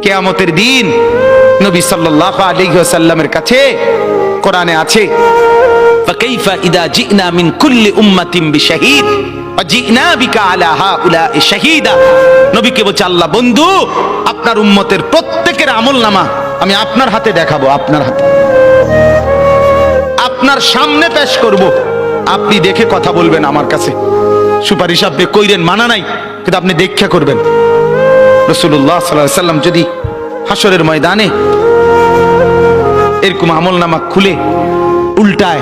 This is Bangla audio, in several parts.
কিয়ামতের দিন নবী সাল্লাল্লাহু আলাইহি ওয়াসাল্লামের কাছে কোরআনে আছে, ফাকাইফা ইদা জিনা মিন কুল্লি উম্মাতিন বিশাহিদ ওয়া জিনা বিকা আলা হাউলা'i শাহীদা। নবীকে বলছে আল্লাহ, বন্ধু আপনার উম্মতের প্রত্যেকের আমলনামা আমি আপনার হাতে দেখাবো, আপনার হাতে, আপনার সামনে পেশ করব, আপনি দেখে কথা বলবেন আমার কাছে। সুপারিশ আপনি কইরেন, মানা নাই, কিন্তু আপনি দেখা করবেন। রাসূলুল্লাহ সাল্লাল্লাহু আলাইহি ওয়াসাল্লাম যদি হাসরের ময়দানে এরকম আমলনামা খুলে উল্টায়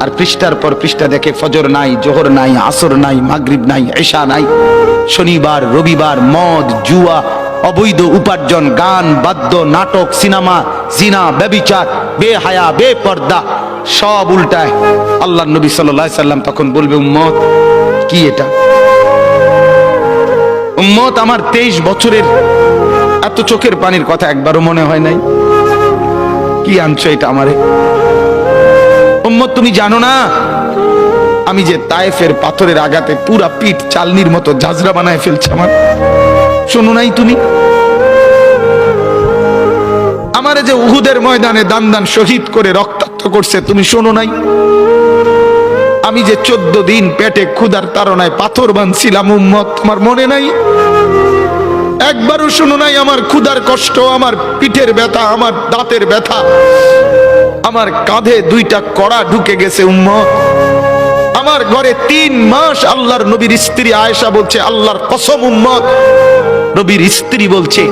আর পৃষ্ঠার পর পৃষ্ঠা দেখে ফজর নাই, জোহর নাই, আসর নাই, মাগরিব নাই, ইশা নাই, শনিবার রবিবার, মদ জুয়া, অবৈধ উপার্জন, গান বাদ্য, নাটক, সিনেমা, জিনা, ব্যভিচার, বেহায়া, বেপর্দা সব উল্টায়। আল্লাহর নবী সাল্লাল্লাহু আলাইহি সাল্লাম তখন বলবে, উম্মত কি এটা? উম্মত আমার 23 বছরের এত চোখের পানির কথা একবারও মনে হয় নাই, কি আনছো এটা আমারে? উম্মত তুমি জানো না আমি যে তায়েফের পাথরের আঘাতে পুরা পিঠ চালনির মতো ঝাঁঝরা বানায় ফেলছে আমার? শোনো নাই তুমি? আমারে যে উহুদের ময়দানে দান দান শহীদ করে রক্তাক্ত করছে, তুমি শোনো নাই? আমি যে 14 দিন পেটে ক্ষুধার তাড়নায় পাথর বাঁধছিলাম, উম্মত তোমার মনে নাই? একবারও শোনো নাই আমার ক্ষুধার কষ্ট, আমার পিঠের ব্যথা, আমার দাঁতের ব্যথা, আমার কাঁধে 2টা কড়া ঢুকে গেছে উম্মত। আমার ঘরে 3 মাস আল্লাহর নবীর স্ত্রী আয়েশা বলছে, আল্লাহর কসম উম্মত, নবীর স্ত্রী বলছে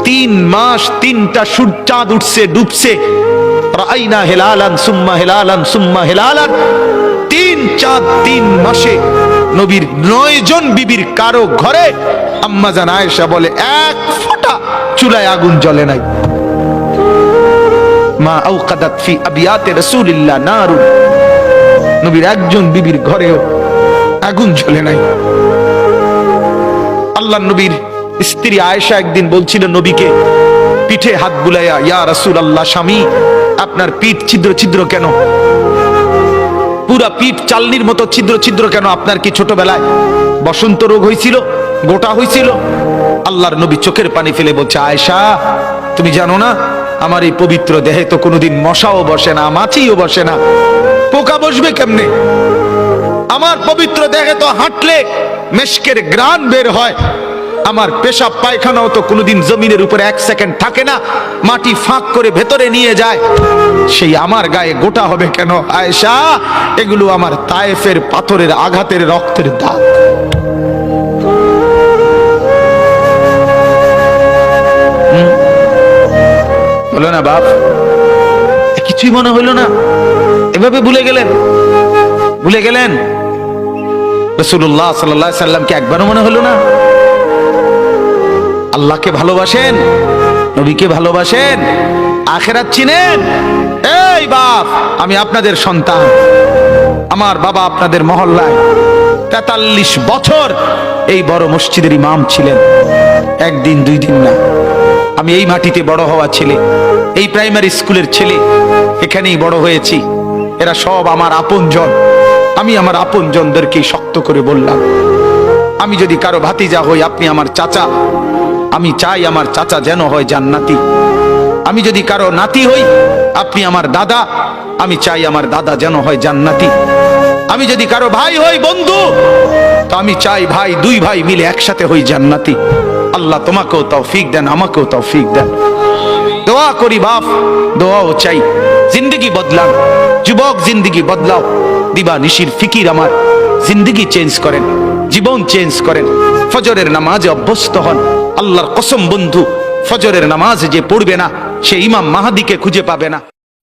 3 মাস 3টা চাঁদ উঠছে ডুবছে, রাআইনা হিলালান সুম্মা হিলালান সুম্মা হিলালান, 3 চাঁদ 3 মাসে নবীর 9 জন বিবির কারো ঘরে আম্মা জান আয়েশা বলে 1 ফোঁটা চুলায় আগুন জ্বলে নাই। মা আওকাদাত ফি আবিয়াতে রাসূলিল্লাহ নারুন, নবীর একজন বিবির ঘরেও আগুন জ্বলে নাই। আল্লাহর নবীর স্ত্রী আয়েশা একদিন বলছিল নবীকে পিঠে হাত বুলাইয়া, ইয়া রাসূলুল্লাহ, স্বামী আপনার পিঠ ছিদ্র ছিদ্র কেন? পুরা পিঠ চালনির মতো ছিদ্র ছিদ্র কেন? আপনার কি ছোটবেলায় বসন্ত রোগ হয়েছিল, গোটা হয়েছিল? আল্লাহর নবী চোখের পানি ফেলে বলছে, আয়েশা তুমি জানো না আমার এই পবিত্র দেহে তো কোনোদিন মশাও বসে না, মাছিও বসে না, পোকা বসবে কেমনে? আমার পবিত্র দেহে তো হাঁটলে মেশকের ঘ্রাণ বের হয়, আমার পেশাব পায়খানাও তো কোনোদিন জমিনের উপরে 1 সেকেন্ড থাকে না, মাটি ফাঁক করে ভেতরে নিয়ে যায়, সেই আমার গায়ে গোটা হবে কেন? আয়েশা এগুলো আমার তায়েফের পাথরের আঘাতের রক্তের দাগ। হলো না বাপ? কিছুই মনে হইল না? এভাবে ভুলে গেলেন? ভুলে গেলেন রাসূলুল্লাহ সাল্লাল্লাহু আলাইহি সাল্লামকে একবারও মনে হলো না? আল্লাহকে ভালোবাসেন, নবীকে ভালোবাসেন, আখিরাত চিনেন? এই বাপ, আমি আপনাদের সন্তান, আমার বাবা আপনাদের মহল্লায় 43 বছর এই বড় মসজিদের ইমাম ছিলেন, 1 দিন 2 দিন না। আমি এই মাটিতে বড় হওয়া ছেলে, এই প্রাইমারি স্কুলের ছেলে, এখানেই বড় হয়েছি। এরা সব আমার আপনজন। আমি আমার আপনজনদেরকে শক্ত করে বললাম, আমি যদি কারো ভাতিজা হই, আপনি আমার চাচা, আমি চাই আমার চাচা যেন হয় জান্নাতি। আমি যদি কারো নাতি হই, আপনি আমার দাদা, আমি চাই আমার দাদা যেন হয় জান্নাতি। আমি যদি কারো ভাই হই, বন্ধু, তো আমি চাই ভাই 2 ভাই মিলে একসাথে হই জান্নাতি। আল্লাহ তোমাকেও তৌফিক দেন, আমাকেও তৌফিক দেন। দোয়া করি বাপ, দোয়াও চাই। জিন্দগি বদলান যুবক, জিন্দগি বদলাও। দিবা নিশির ফিকির আমার, জিন্দগি চেঞ্জ করেন, জীবন চেঞ্জ করেন। ফজরের নামাজে অভ্যস্ত হন। আল্লাহর কসম বন্ধু, ফজরের নামাজ যে পড়বে না সে ইমাম মাহাদিকে খুঁজে পাবে না।